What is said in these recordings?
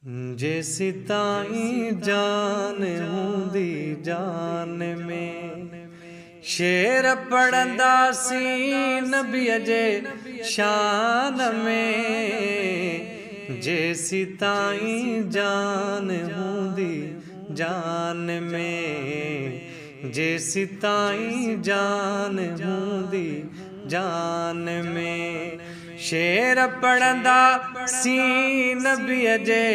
जेसी ताईं जान हूंदी जान में शेर पढ़ंदासी नबीअ जे शान में। जेसी ताईं जान हूंदी जान में, जेसी ताईं जान हूंदी जान में। शेर पढ़ंदा सी नबीअ जे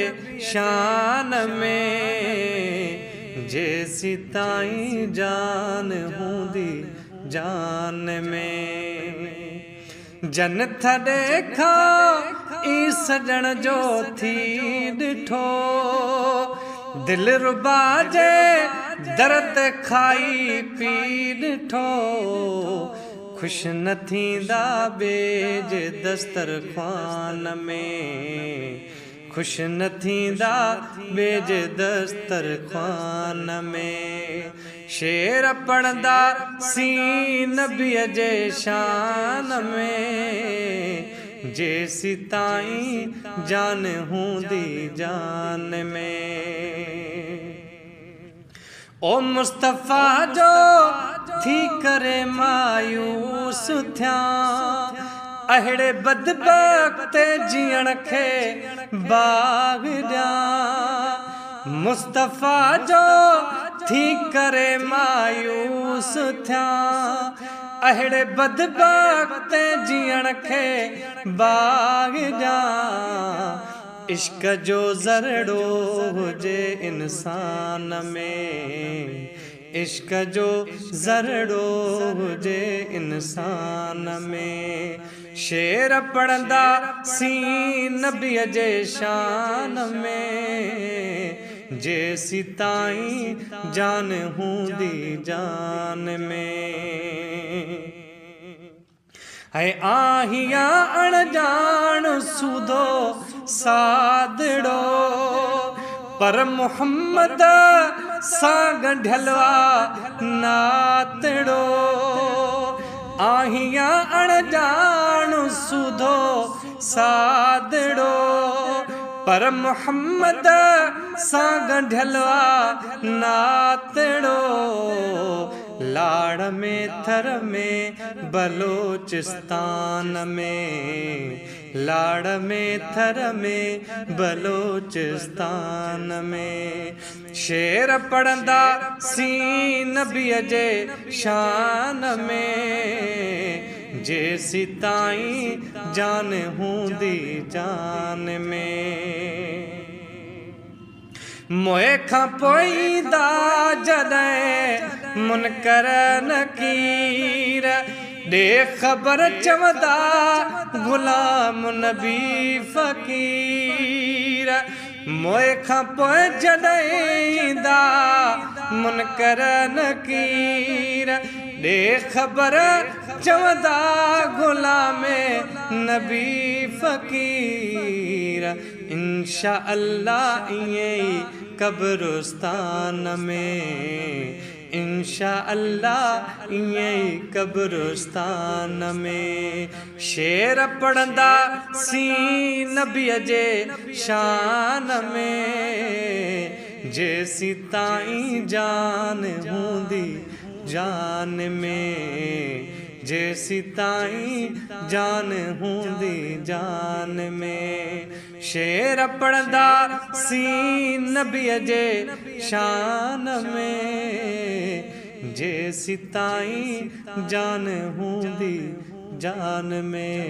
शान में, जेसी ताईं जान हूंदी जान में। जन थॾेखा ई सजण जो थी ॾिठो, दिल रुबा जे दर्द खाई पी ॾिठो। खुश न थींदा ॿिए जे दस्तरख़्वान में, खुश न थींदा ॿिए जे दस्तरख़्वान में। शेर पढ़ंदा सी नबीअ जे शान में, जेसी ताईं जान हूंदी जान में। ओ मुस्तफ़ा जो थी करे मायूस थिया, अहिड़े बदबख्त जीअण खे बाग़ ॾियां। मुस्तफ़ा जो थी करे मायूस थिया, अहिड़े बदबख्त जीअण खे बाग़ ॾियां। इश्क जो ज़रड़ो हुजे इंसान में, इश्क जो ज़रड़ो हुजे इंसान में। शेर पढ़ंदा सी नबीअ जे शान में, जेसी ताईं जान हूंदी जान में। ऐं आहियां अणजान सूदो सादड़ो, पर मुहम्मद सां ॻंढियल नातड़ो। आहियां अणजान सूदो सादड़ो, पर मुहम्मद सां ॻंढियल नातड़ो। लाड़ में थर में बलोचिस्तान में, लाड़ में थर में बलोचिस्तान में। शेर पढ़ंदा सी नबीअ जे शान में, जेसी ताईं जान हूंदी जान में। मोए खां पोईंदा जॾहिं मुनकर नकीर, ॾे ख़बर चवंदा ग़ुलाम नबी फ़कीर। मोए खां पोइ जॾहिं ईंदा मुनकर नकीर, ॾे ख़बर चवंदा ग़ुलाम नबी फ़कीर। इंशा अल्लाह ईअं ई क़ब्रिस्तान में, इंशा अल्लाह ईअं ई क़ब्रिस्तान में। शेर पढ़ंदा सी नबीअ जे शान में, जेसी ताईं जान हूंदी जान में, जेसी ताईं जान हूंदी जान में। शेर पढ़ंदा सी नबीअ जे शान में, जेसी ताईं जान हूंदी जान में।